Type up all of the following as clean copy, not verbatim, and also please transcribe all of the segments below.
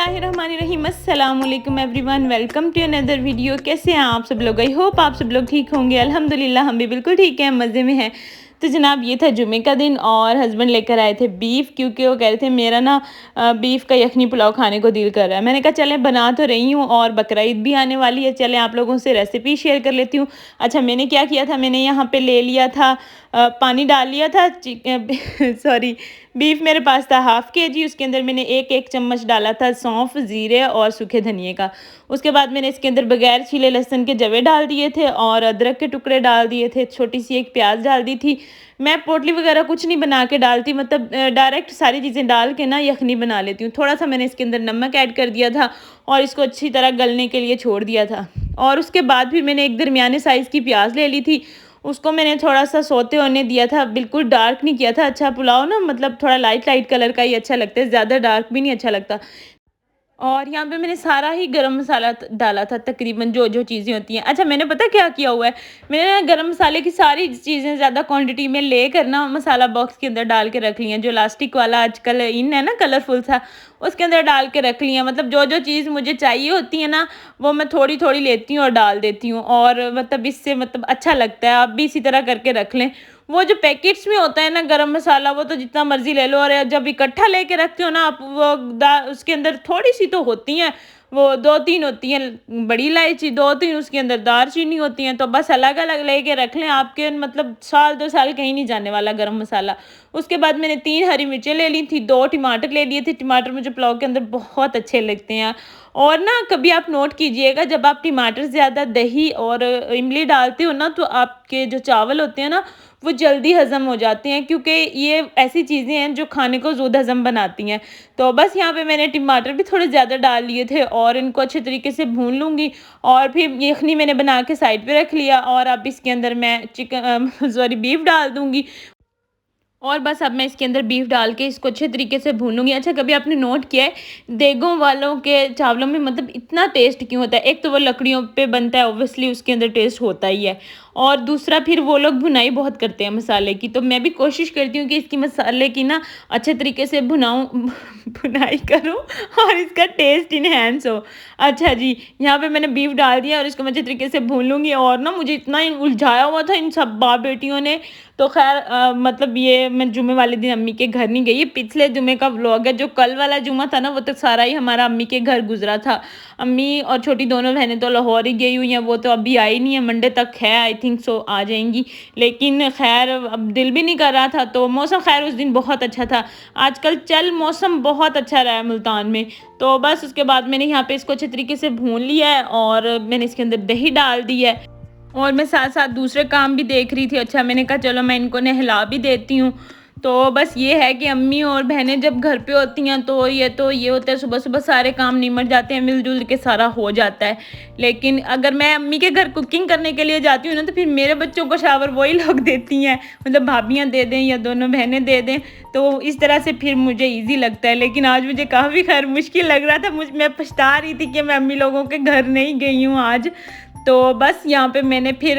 बिस्मिल्लाहिर्रहमानिर्रहीम। अस्सलाम वालेकुम everyone, welcome to another video. कैसे हैं आप सब लोग? आई होप आप सब लोग ठीक होंगे। अल्हम्दुलिल्लाह हम भी बिल्कुल ठीक हैं, मज़े में हैं। तो जनाब ये था जुमे का दिन और हस्बैंड लेकर आए थे बीफ, क्योंकि वो कह रहे थे मेरा ना बीफ का यखनी पुलाव खाने को दिल कर रहा है। मैंने कहा चलें बना तो रही हूँ और बकरा ईद भी आने वाली है, चलें आप लोगों से रेसिपी शेयर कर लेती हूँ। अच्छा मैंने क्या किया था, मैंने यहाँ पे ले लिया था पानी डाल लिया था सॉरी बीफ मेरे पास था हाफ़ केजी। उसके अंदर मैंने एक एक चम्मच डाला था सौंफ, ज़ीरे और सूखे धनिए का। उसके बाद मैंने इसके अंदर बगैर छीले लहसुन के जवे डाल दिए थे और अदरक के टुकड़े डाल दिए थे, छोटी सी एक प्याज डाल दी थी। मैं पोटली वगैरह कुछ नहीं बना के डालती, मतलब डायरेक्ट सारी चीज़ें डाल के ना यखनी बना लेती हूँ। थोड़ा सा मैंने इसके अंदर नमक ऐड कर दिया था और इसको अच्छी तरह गलने के लिए छोड़ दिया था। और उसके बाद फिर मैंने एक दरमियाने साइज़ की प्याज ले ली थी, उसको मैंने थोड़ा-सा सौते होने दिया था, बिल्कुल डार्क नहीं किया था। अच्छा पुलाव ना मतलब थोड़ा लाइट लाइट कलर का ही अच्छा लगता है, ज़्यादा डार्क भी नहीं अच्छा लगता। और यहाँ पे मैंने सारा ही गरम मसाला डाला था, तकरीबन जो जो चीज़ें होती हैं। अच्छा मैंने पता क्या किया हुआ है, मैंने ना गरम मसाले की सारी चीज़ें ज़्यादा क्वांटिटी में लेकर ना मसाला बॉक्स के अंदर डाल के रख ली हैं। जो इलास्टिक वाला आजकल इन है ना कलरफुल सा, उसके अंदर डाल के रख ली हैं। मतलब जो जो चीज़ मुझे चाहिए होती है ना, वो मैं थोड़ी थोड़ी लेती हूँ और डाल देती हूँ। और मतलब इससे मतलब अच्छा लगता है, आप भी इसी तरह करके रख लें। वो जो पैकेट्स में होता है ना गरम मसाला, वो तो जितना मर्ज़ी ले लो, और जब इकट्ठा लेके रखते हो ना आप, वो उसके अंदर थोड़ी-सी तो होती हैं, वो 2-3 होती हैं बड़ी इलायची, 2-3 उसके अंदर दालचीनी होती हैं, तो बस अलग-अलग लेके रख लें, आपके मतलब साल 2 साल कहीं नहीं जाने वाला गरम मसाला। उसके बाद मैंने 3 हरी मिर्चें ले ली थी, 2 टमाटर ले लिए थे, टमाटर मुझे पुलाव के अंदर बहुत अच्छे लगते हैं। और ना कभी आप नोट कीजिएगा, जब आप टमाटर ज़्यादा, दही और इमली डालते हो ना, तो आपके जो चावल होते हैं ना, वो जल्दी हज़म हो जाते हैं, क्योंकि ये ऐसी चीज़ें हैं जो खाने को ज़्यादा हज़म बनाती हैं। तो बस यहाँ पे मैंने टमाटर भी थोड़े ज़्यादा डाल लिए थे और इनको अच्छे तरीके से भून लूँगी। और फिर यखनी मैंने बना के साइड पे रख लिया और अब इसके अंदर मैं सॉरी बीफ डाल दूँगी। और बस अब मैं इसके अंदर बीफ डाल के इसको अच्छे तरीके से भूनूँगी। अच्छा कभी आपने नोट किया है देगों वालों के चावलों में मतलब इतना टेस्ट क्यों होता है? एक तो वो लकड़ियों पे बनता है, ऑब्वियसली उसके अंदर टेस्ट होता ही है। और दूसरा फिर वो लोग भुनाई बहुत करते हैं मसाले की, तो मैं भी कोशिश करती हूँ कि इसकी मसाले की ना अच्छे तरीके से भुनाई करूँ और इसका टेस्ट इन्हेंस हो। अच्छा जी, यहाँ पे मैंने बीफ डाल दिया और इसको मैं अच्छे तरीके से भून लूँगी। और ना मुझे इतना उलझाया हुआ था इन सब बाप बेटियों ने, तो खैर मतलब ये मैं जुमे वाले दिन अम्मी के घर नहीं गई। ये पिछले जुमे का व्लॉग है। जो कल वाला जुमा था ना, वो तो सारा ही हमारा अम्मी के घर गुजरा था। अम्मी और छोटी दोनों बहनें तो लाहौर ही गई हुई हैं, वो तो अभी आई नहीं है, मंडे तक है आई थिंक सो आ जाएंगी। लेकिन खैर अब दिल भी नहीं कर रहा था, तो मौसम खैर उस दिन बहुत अच्छा था। आजकल चल मौसम बहुत अच्छा रहा है मुल्तान में। तो बस उसके बाद मैंने यहाँ पे इसको अच्छे तरीके से भून लिया है और मैंने इसके अंदर दही डाल दी है और मैं साथ-साथ दूसरे काम भी देख रही थी। अच्छा मैंने कहा चलो मैं इनको नहला भी देती हूँ। तो बस ये है कि अम्मी और बहनें जब घर पे होती हैं तो ये होता है सुबह-सुबह सारे काम निमट जाते हैं, मिल-जुल के सारा हो जाता है। लेकिन अगर मैं अम्मी के घर कुकिंग करने के लिए जाती हूँ ना, तो फिर मेरे बच्चों को शावर वही लोग देती हैं, मतलब भाभियाँ दे दें या दोनों बहनें दे दें, तो इस तरह से फिर मुझे ईज़ी लगता है। लेकिन आज मुझे काफ़ी खैर मुश्किल लग रहा था, मैं पछता रही थी कि मैं अम्मी लोगों के घर नहीं गई हूँ आज। तो बस यहाँ पे मैंने फिर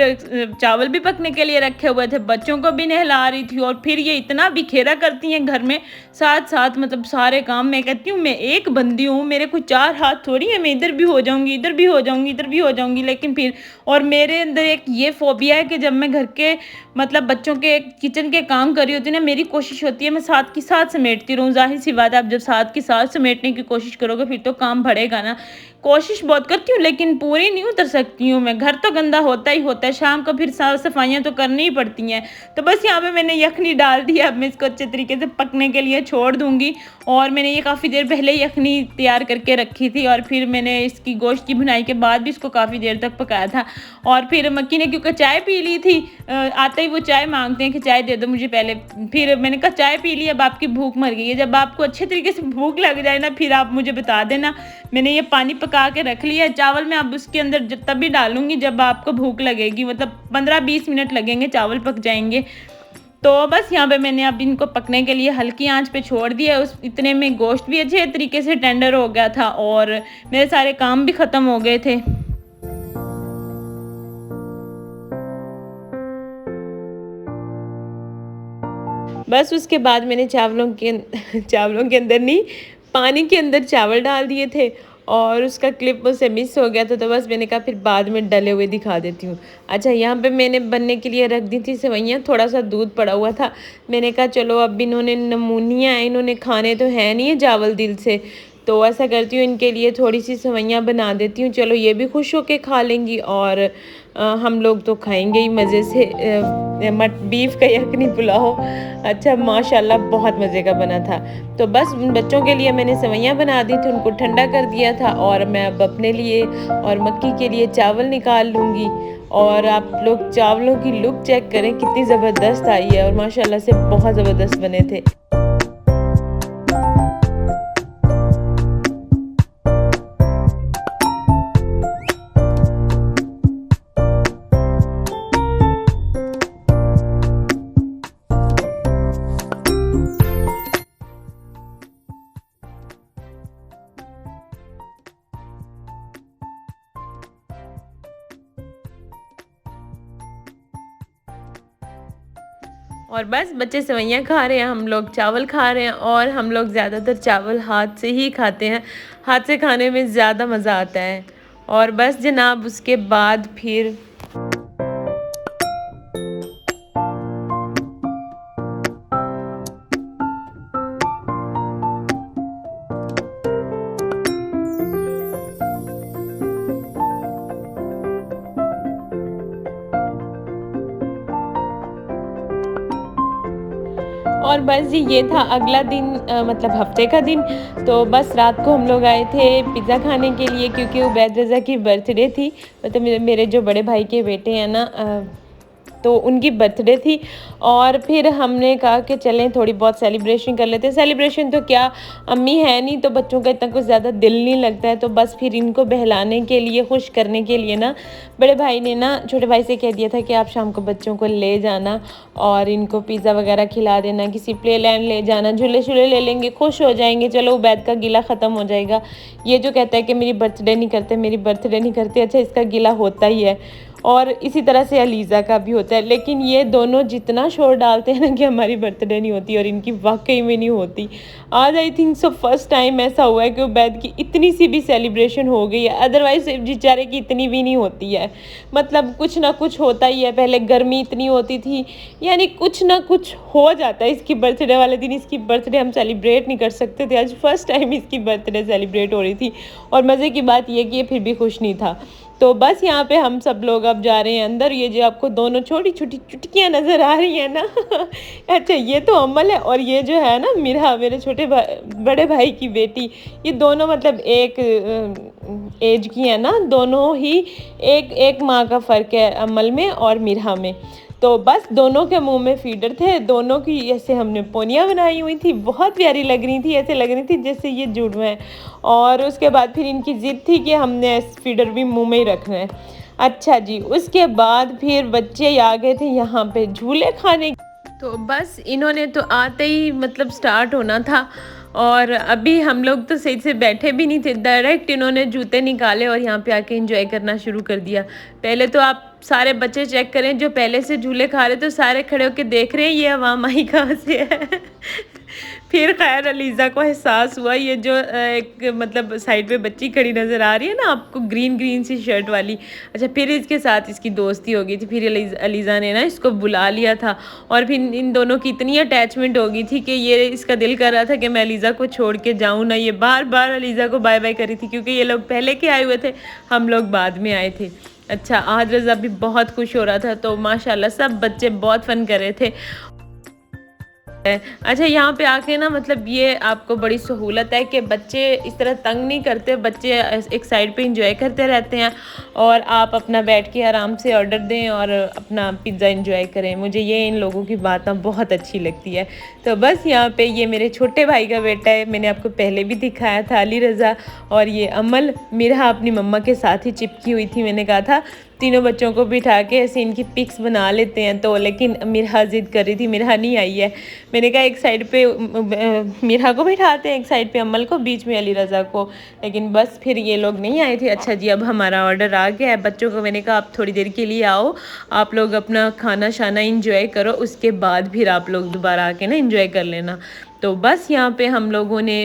चावल भी पकने के लिए रखे हुए थे, बच्चों को भी नहला रही थी और फिर ये इतना बिखेरा करती हैं घर में, साथ-साथ मतलब सारे काम। मैं कहती हूँ मैं एक बंदी हूँ, मेरे कोई 4 हाथ थोड़ी है, मैं इधर भी हो जाऊँगी, इधर भी हो जाऊँगी, इधर भी हो जाऊँगी। लेकिन फिर और मेरे अंदर एक ये फ़ोबिया है कि जब मैं घर के मतलब बच्चों के किचन के काम कर रही होती हूँ ना, मेरी कोशिश होती है मैं साथ के साथ समेटती रहूँ। ज़ाहिर-सी बात है, आप जब साथ के साथ समेटने की कोशिश करोगे फिर तो काम बढ़ेगा ना। कोशिश बहुत करती हूँ लेकिन पूरी नहीं उतर सकती हूँ मैं। घर तो गंदा होता ही होता है, शाम को फिर साफ-सफाइयाँ तो करनी ही पड़ती हैं। तो बस यहाँ पे मैंने यखनी डाल दी, अब मैं इसको अच्छे तरीके से पकने के लिए छोड़ दूँगी। और मैंने ये काफ़ी देर पहले ही यखनी तैयार करके रखी थी और फिर मैंने इसकी गोश्त की भुनाई के बाद भी इसको काफ़ी देर तक पकाया था। और फिर मक्की ने क्योंकि चाय पी ली थी, आते ही वो चाय माँगते हैं कि चाय दे दो मुझे पहले। फिर मैंने कहा चाय पी ली, अब आपकी भूख मर गई है। जब आपको अच्छे तरीके से भूख लग जाए ना, फिर आप मुझे बता देना। मैंने ये पानी पका के रख लिया है, चावल मैं अब उसके अंदर तभी डालूँगी जब आपको भूख लगेगी, मतलब 15-20 मिनट लगेंगे, चावल पक जाएँगे। तो बस यहाँ पे मैंने अब इनको पकने के लिए हल्की आंच पे छोड़ दिया। उस इतने में गोश्त भी अच्छे तरीके से टेंडर हो गया था और मेरे सारे काम भी ख़त्म हो गए थे। बस उसके बाद मैंने चावलों के चावलों के अंदर नहीं, पानी के अंदर चावल डाल दिए थे और उसका क्लिप मुझसे मिस हो गया था, तो बस मैंने कहा फिर बाद में डले हुए दिखा देती हूँ। अच्छा, यहाँ पे मैंने बनने के लिए रख दी थी सेवइयाँ, थोड़ा सा दूध पड़ा हुआ था। मैंने कहा चलो अब इन्होंने नमूनियाँ हैं, इन्होंने खाने तो है नहीं है चावल दिल से, तो ऐसा करती हूँ इनके लिए थोड़ी सी सेवइयाँ बना देती हूँ, चलो ये भी खुश होके खा लेंगी और हम लोग तो खाएंगे ही मज़े से। बीफ का यखनी पुलाव, अच्छा माशाल्लाह बहुत मज़े का बना था। तो बस उन बच्चों के लिए मैंने सेवइयाँ बना दी थी, उनको ठंडा कर दिया था और मैं अब अपने लिए और मक्की के लिए चावल निकाल लूँगी। और आप लोग चावलों की लुक चेक करें कितनी ज़बरदस्त आई है और माशाल्लाह से बहुत ज़बरदस्त बने थे। और बस बच्चे सेवइयाँ खा रहे हैं, हम लोग चावल खा रहे हैं और हम लोग ज़्यादातर चावल हाथ से ही खाते हैं, हाथ से खाने में ज़्यादा मज़ा आता है। और बस जनाब उसके बाद फिर और बस जी ये था अगला दिन, मतलब हफ्ते का दिन। तो बस रात को हम लोग आए थे पिज़्ज़ा खाने के लिए, क्योंकि उबैद रज़ा की बर्थडे थी, मतलब मेरे जो बड़े भाई के बेटे हैं ना, तो उनकी बर्थडे थी। और फिर हमने कहा कि चलें थोड़ी बहुत सेलिब्रेशन कर लेते हैं। सेलिब्रेशन तो क्या, अम्मी है नहीं तो बच्चों का इतना कुछ ज़्यादा दिल नहीं लगता है, तो बस फिर इनको बहलाने के लिए, खुश करने के लिए ना, बड़े भाई ने ना छोटे भाई से कह दिया था कि आप शाम को बच्चों को ले जाना और इनको पिज़्ज़ा वगैरह खिला देना, किसी प्ले लैंड ले जाना, झूले शूले ले लेंगे, खुश हो जाएंगे, चलो उबैद का गिला ख़त्म हो जाएगा। ये जो कहता है कि मेरी बर्थडे नहीं करते, मेरी बर्थडे नहीं करते, अच्छा इसका गिला होता ही है। और इसी तरह से अलीज़ा का भी होता है, लेकिन ये दोनों जितना शोर डालते हैं ना कि हमारी बर्थडे नहीं होती, और इनकी वाकई में नहीं होती। आज I think so first time ऐसा हुआ है कि उबैद की इतनी सी भी सेलिब्रेशन हो गई है, अदरवाइज़ बेचारे की इतनी भी नहीं होती है। मतलब कुछ ना कुछ होता ही है, पहले गर्मी इतनी होती थी, यानी कुछ ना कुछ हो जाता है। इसकी बर्थडे वाले दिन इसकी बर्थडे हम सेलिब्रेट नहीं कर सकते थे, आज फर्स्ट टाइम इसकी बर्थडे सेलिब्रेट हो रही थी। और मज़े की बात यह कि ये फिर भी खुश नहीं था। तो बस यहाँ पे हम सब लोग अब जा रहे हैं अंदर। ये जो आपको दोनों छोटी छोटी चुटकियाँ नज़र आ रही हैं ना अच्छा ये तो अमल है, और ये जो है ना मिरहा, मेरे छोटे बड़े भाई की बेटी, ये दोनों मतलब एक एज की है ना, दोनों ही एक एक माँ का फ़र्क है अमल में और मिरहा में। तो बस दोनों के मुंह में फीडर थे, दोनों की ऐसे हमने पोनियाँ बनाई हुई थी, बहुत प्यारी लग रही थी, ऐसे लग रही थी जैसे ये जुड़वे हैं। और उसके बाद फिर इनकी ज़िद थी कि हमने फीडर भी मुंह में ही रखना है। अच्छा जी, उसके बाद फिर बच्चे आ गए थे यहाँ पे झूले खाने। तो बस इन्होंने तो आते ही मतलब स्टार्ट होना था, और अभी हम लोग तो सही से बैठे भी नहीं थे, डायरेक्ट इन्होंने जूते निकाले और यहाँ पे आके एंजॉय करना शुरू कर दिया। पहले तो आप सारे बच्चे चेक करें जो पहले से झूले खा रहे, तो सारे खड़े होकर देख रहे हैं ये आवाम आई कहाँ से है फिर खैर अलीज़ा को एहसास हुआ, ये जो एक मतलब साइड पे बच्ची खड़ी नज़र आ रही है ना आपको, ग्रीन ग्रीन सी शर्ट वाली, अच्छा फिर इसके साथ इसकी दोस्ती हो गई थी। फिर अलीज़ा ने ना इसको बुला लिया था, और फिर इन दोनों की इतनी अटैचमेंट हो गई थी कि ये इसका दिल कर रहा था कि मैं अलीज़ा को छोड़ के जाऊँ ना। ये बार बार अलीज़ा को बाय बाय करी थी, क्योंकि ये लोग पहले के आए हुए थे, हम लोग बाद में आए थे। अच्छा आज रज़ा भी बहुत खुश हो रहा था, तो माशाल्लाह सब बच्चे बहुत फ़न कर रहे थे। अच्छा यहाँ पे आके ना मतलब ये आपको बड़ी सहूलत है कि बच्चे इस तरह तंग नहीं करते, बच्चे एक साइड पे इंजॉय करते रहते हैं, और आप अपना बैठ के आराम से ऑर्डर दें और अपना पिज़्ज़ा इंजॉय करें। मुझे ये इन लोगों की बातें बहुत अच्छी लगती है। तो बस यहाँ पे ये मेरे छोटे भाई का बेटा है, मैंने आपको पहले भी दिखाया था, अली रज़ा, और ये अमल मिरहा अपनी मम्मा के साथ ही चिपकी हुई थी। मैंने कहा था तीनों बच्चों को बिठा के ऐसे इनकी पिक्स बना लेते हैं, तो लेकिन मिरहा ज़िद कर रही थी, मिरहा नहीं आई है। मैंने कहा एक साइड पे मिरहा को बिठाते हैं, एक साइड पे अमल को, बीच में अली रज़ा को, लेकिन बस फिर ये लोग नहीं आए थे। अच्छा जी अब हमारा ऑर्डर आ गया है। बच्चों को मैंने कहा आप थोड़ी देर के लिए आओ, आप लोग अपना खाना शाना इंजॉय करो, उसके बाद फिर आप लोग दोबारा आके ना इंजॉय कर लेना। तो बस यहाँ पे हम लोगों ने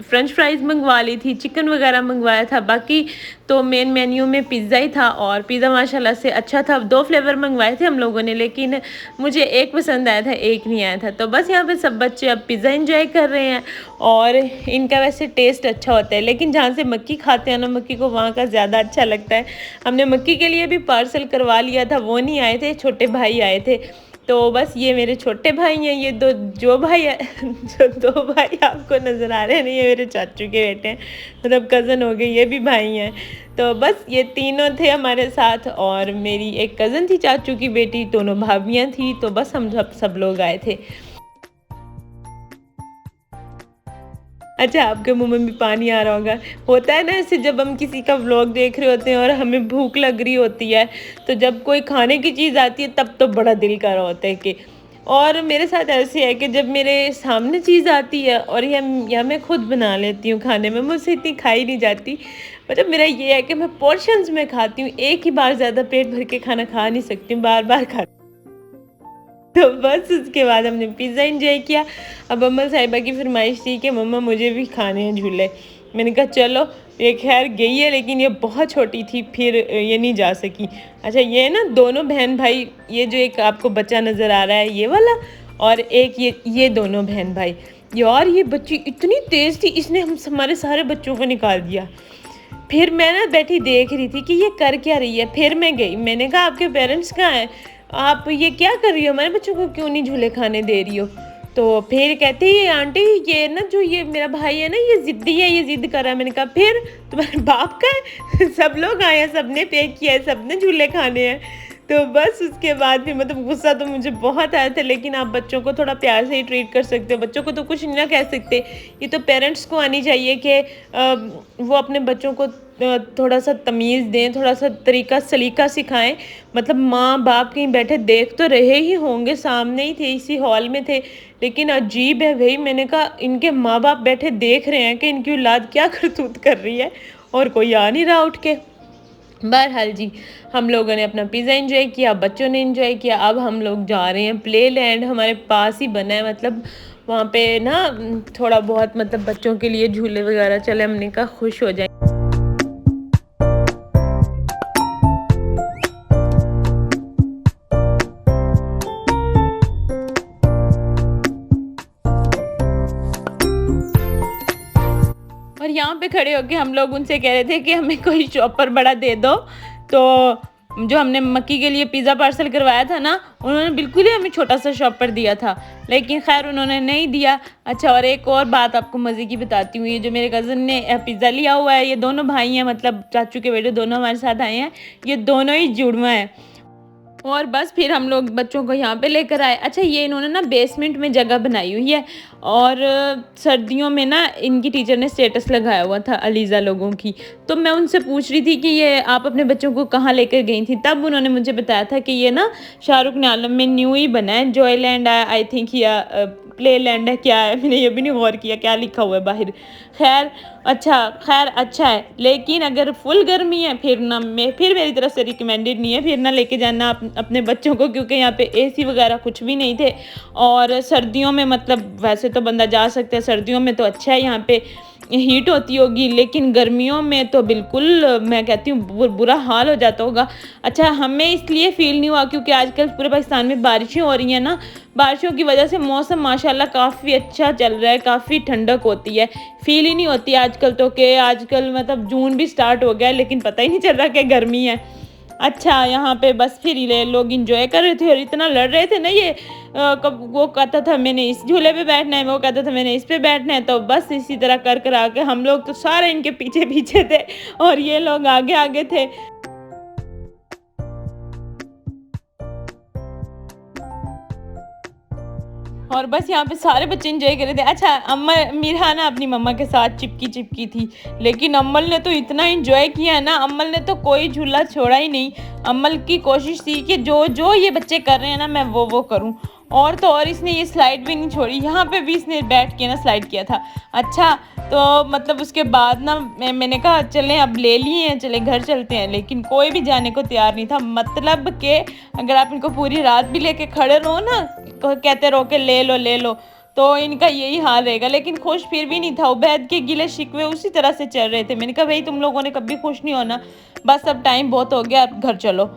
फ्रेंच फ्राइज़ मंगवा ली थी, चिकन वगैरह मंगवाया था। बाकी तो मेन मेन्यू में पिज़्ज़ा ही था और पिज़्ज़ा माशाल्लाह से अच्छा था। 2 फ्लेवर मंगवाए थे हम लोगों ने, लेकिन मुझे एक पसंद आया था, एक नहीं आया था। तो बस यहाँ पे सब बच्चे अब पिज़्ज़ा एंजॉय कर रहे हैं और इनका वैसे टेस्ट अच्छा होता है, लेकिन जहाँ से मक्की खाते हैं ना, मक्की को वहाँ का ज़्यादा अच्छा लगता है। हमने मक्की के लिए भी पार्सल करवा लिया था, वो नहीं आए थे, छोटे भाई आए थे। तो बस ये मेरे छोटे भाई हैं, ये जो भाई जो 2 भाई आपको नज़र आ रहे हैं ना, ये मेरे चाचू के बेटे हैं, मतलब कज़न हो गए, ये भी भाई हैं। तो बस ये तीनों थे हमारे साथ और मेरी एक कज़न थी चाचू की बेटी, दोनों भाभियाँ थी। तो बस हम सब लोग आए थे। अच्छा, आपके मुँह में भी पानी आ रहा होगा। होता है ना ऐसे, जब हम किसी का व्लॉग देख रहे होते हैं और हमें भूख लग रही होती है, तो जब कोई खाने की चीज़ आती है तब तो बड़ा दिल कर रहा होता है कि। और मेरे साथ ऐसे है कि जब मेरे सामने चीज़ आती है और या मैं खुद बना लेती हूँ खाने में, मुझसे इतनी खाई नहीं जाती। मतलब मेरा ये है कि मैं पोर्शंस में खाती हूँ, एक ही बार ज़्यादा पेट भर के खाना खा नहीं सकती हूँ, बार-बार खा। तो बस उसके बाद हमने पिज़्ज़ा एंजॉय किया। अब अम्मा साहिबा की फरमाइश थी कि मम्मा मुझे भी खाने हैं झूले। मैंने कहा चलो, ये खैर गई है लेकिन ये बहुत छोटी थी, फिर ये नहीं जा सकी। अच्छा, ये ना दोनों बहन भाई, ये जो एक आपको बच्चा नज़र आ रहा है ये वाला, और एक ये दोनों बहन भाई। यार ये बच्ची इतनी तेज़ थी, इसने हमारे सारे बच्चों को निकाल दिया। फिर मैं ना बैठी देख रही थी कि ये कर क्या रही है। फिर मैं गई, मैंने कहा आपके पेरेंट्स कहाँ हैं? आप ये क्या कर रही हो? हमारे बच्चों को क्यों नहीं झूले खाने दे रही हो? तो फिर कहती है आंटी, ये ना जो ये मेरा भाई है ना, ये ज़िद्दी है, ये ज़िद कर रहा है। मैंने कहा फिर तुम्हारे बाप का है? सब लोग आए हैं, सबने पे किया है, सबने झूले खाने हैं। तो बस उसके बाद फिर मतलब गुस्सा तो मुझे बहुत आया था, लेकिन आप बच्चों को थोड़ा प्यार से ही ट्रीट कर सकते हो। बच्चों को तो कुछ नहीं ना कह सकते। ये तो पेरेंट्स को आनी चाहिए कि वो अपने बच्चों को थोड़ा सा तमीज़ दें, थोड़ा सा तरीका सलीका सिखाएं। मतलब माँ बाप कहीं बैठे देख तो रहे ही होंगे, सामने ही थे, इसी हॉल में थे, लेकिन अजीब है भाई। मैंने कहा इनके माँ बाप बैठे देख रहे हैं कि इनकी औलाद क्या करतूत कर रही है, और कोई आ नहीं रहा उठ के। बहरहाल जी, हम लोगों ने अपना पिज़्ज़ा एंजॉय किया, बच्चों ने एंजॉय किया। अब हम लोग जा रहे हैं प्ले लैंड, हमारे पास ही बना है, मतलब वहाँ पे ना थोड़ा बहुत मतलब बच्चों के लिए झूले वगैरह चले, हमने कहा खुश हो जाए। और यहाँ पे खड़े होके हम लोग उनसे कह रहे थे कि हमें कोई शॉपर बड़ा दे दो। तो जो हमने मक्की के लिए पिज़्ज़ा पार्सल करवाया था ना, उन्होंने बिल्कुल ही हमें छोटा सा शॉपर दिया था, लेकिन खैर उन्होंने नहीं दिया। अच्छा, और एक और बात आपको मज़े की बताती हूँ। ये जो मेरे कज़न ने पिज़्ज़ा लिया हुआ है, ये दोनों भाई हैं, मतलब चाचू के बेटे दोनों हमारे साथ आए हैं। ये दोनों ही जुड़वा हैं। और बस फिर हम लोग बच्चों को यहाँ पे लेकर आए। अच्छा, ये इन्होंने ना बेसमेंट में जगह बनाई हुई है, और सर्दियों में ना इनकी टीचर ने स्टेटस लगाया हुआ था अलीज़ा लोगों की। तो मैं उनसे पूछ रही थी कि ये आप अपने बच्चों को कहाँ लेकर गई थी, तब उन्होंने मुझे बताया था कि ये ना शाहरुख ने आलम में न्यू ही बना है, जॉयलैंड है आई थिंक, या प्ले लैंड है, क्या है, मैंने ये भी नहीं गौर किया क्या लिखा हुआ है बाहर। खैर अच्छा है, लेकिन अगर फुल गर्मी है फिर मेरी तरफ से रिकमेंडेड नहीं है, फिर ना लेके जाना अपने बच्चों को, क्योंकि यहाँ पे एसी वगैरह कुछ भी नहीं थे। और सर्दियों में मतलब वैसे तो बंदा जा सकता है, सर्दियों में तो अच्छा है, यहाँ पे हीट होती होगी, लेकिन गर्मियों में तो बिल्कुल मैं कहती हूँ बुरा हाल हो जाता होगा। अच्छा, हमें इसलिए फ़ील नहीं हुआ क्योंकि आजकल पूरे पाकिस्तान में बारिशें हो रही हैं ना, बारिशों की वजह से मौसम माशाल्लाह काफ़ी अच्छा चल रहा है, काफ़ी ठंडक होती है, फ़ील ही नहीं होती आजकल तो, कि आजकल मतलब जून भी स्टार्ट हो गया है लेकिन पता ही नहीं चल रहा कि गर्मी है। अच्छा, यहाँ पे बस फिर ये लोग इंजॉय कर रहे थे और इतना लड़ रहे थे ना, ये कब वो कहता था मैंने इस झूले पे बैठना है, वो कहता था मैंने इस पे बैठना है। तो बस इसी तरह कर आके हम लोग तो सारे इनके पीछे पीछे थे और ये लोग आगे आगे थे। और बस यहाँ पे सारे बच्चे एंजॉय कर रहे थे। अच्छा, अम्मा मीरा ना अपनी मम्मा के साथ चिपकी थी, लेकिन अम्मल ने तो इतना एंजॉय किया ना, अम्मल ने तो कोई झूला छोड़ा ही नहीं। अम्मल की कोशिश थी कि जो ये बच्चे कर रहे हैं ना, मैं वो करूँ। और तो और इसने ये स्लाइड भी नहीं छोड़ी, यहाँ पे भी इसने बैठ के ना स्लाइड किया था। अच्छा, तो मतलब उसके बाद ना मैंने कहा चलें, अब ले लिए हैं, चले घर चलते हैं, लेकिन कोई भी जाने को तैयार नहीं था। मतलब कि अगर आप इनको पूरी रात भी लेके खड़े रहो ना, कहते रहो कि ले लो, तो इनका यही हाल रहेगा। लेकिन खुश फिर भी नहीं था, उबैद के गिले शिकवे उसी तरह से चल रहे थे। मैंने कहा भाई तुम लोगों ने कभी खुश नहीं होना, बस अब टाइम बहुत हो गया, अब घर चलो।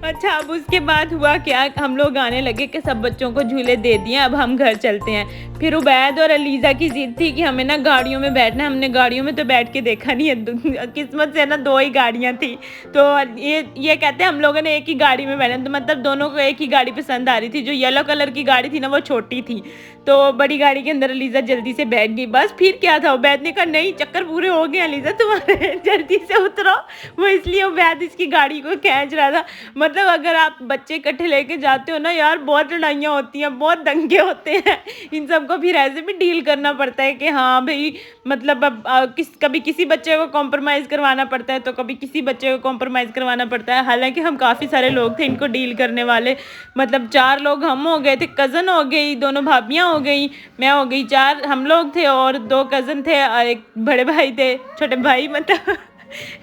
अच्छा, अब उसके बाद हुआ क्या, हम लोग आने लगे कि सब बच्चों को झूले दे दिए, अब हम घर चलते हैं। फिर उबैद और अलीज़ा की ज़िद थी कि हमें ना गाड़ियों में बैठना है। हमने गाड़ियों में तो बैठ के देखा नहीं है, किस्मत से ना 2 ही गाड़ियाँ थी। तो ये कहते हैं हम लोगों ने एक ही गाड़ी में बैठना, तो मतलब दोनों को एक ही गाड़ी पसंद आ रही थी। जो येलो कलर की गाड़ी थी ना वो छोटी थी, तो बड़ी गाड़ी के अंदर अलीज़ा जल्दी से बैठ गई। बस फिर क्या था, उबैद ने कहा नहीं चक्कर पूरे हो गए अलीज़ा तुम्हारे, जल्दी से उतरो। वो इसलिए उबैद इसकी गाड़ी को खींच रहा था। मतलब अगर आप बच्चे इकट्ठे लेके जाते हो ना यार, बहुत लड़ाइयाँ होती हैं, बहुत दंगे होते हैं। इन सबको फिर ऐसे भी डील करना पड़ता है कि हाँ भाई, मतलब अब कभी किसी बच्चे को कॉम्प्रोमाइज़ करवाना पड़ता है, तो कभी किसी बच्चे को कॉम्प्रोमाइज़ करवाना पड़ता है। हालांकि हम काफ़ी सारे लोग थे इनको डील करने वाले, मतलब 4 लोग हम हो गए थे, कज़न हो गई, दोनों भाभियाँ हो गई, मैं हो गई, 4 हम लोग थे और 2 कज़न थे और एक बड़े भाई थे, छोटे भाई मतलब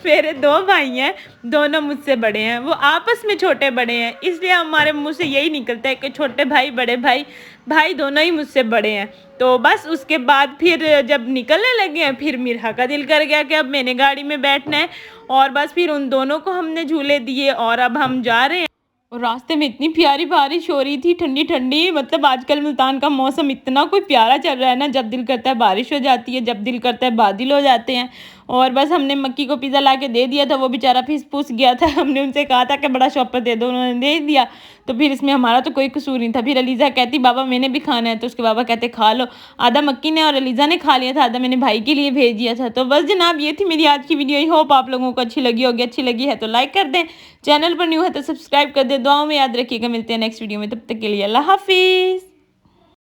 मेरे 2 भाई हैं, दोनों मुझसे बड़े हैं, वो आपस में छोटे बड़े हैं, इसलिए हमारे मुंह से यही निकलता है कि छोटे भाई बड़े भाई, भाई दोनों ही मुझसे बड़े हैं। तो बस उसके बाद फिर जब निकलने लगे हैं, फिर मिरहा का दिल कर गया कि अब मैंने गाड़ी में बैठना है, और बस फिर उन दोनों को हमने झूले दिए और अब हम जा रहे हैं। और रास्ते में इतनी प्यारी बारिश हो रही थी, ठंडी ठंडी, मतलब आजकल मुल्तान का मौसम इतना कोई प्यारा चल रहा है ना, जब दिल करता है बारिश हो जाती है, जब दिल करता है बादल हो जाते हैं। और बस हमने मक्की को पिज़्ज़ा ला के दे दिया था, वो बेचारा फीस फूस गया था। हमने उनसे कहा था कि बड़ा शॉपर दे दो, उन्होंने दे दिया, तो फिर इसमें हमारा तो कोई कसूर नहीं था। फिर अलीज़ा कहती बाबा मैंने भी खाना है, तो उसके बाबा कहते खा लो। आधा मक्की ने और अलीज़ा ने खा लिया था, आधा मैंने भाई के लिए भेज दिया था। तो बस जनाब ये थी मेरी आज की वीडियो। आई होप आप लोगों को अच्छी लगी होगी, अच्छी लगी है तो लाइक कर दें, चैनल पर न्यू है तो सब्सक्राइब कर दें, दुआओं में याद रखिएगा। मिलते हैं नेक्स्ट वीडियो में, तब तक के लिए अल्लाह हाफिज़।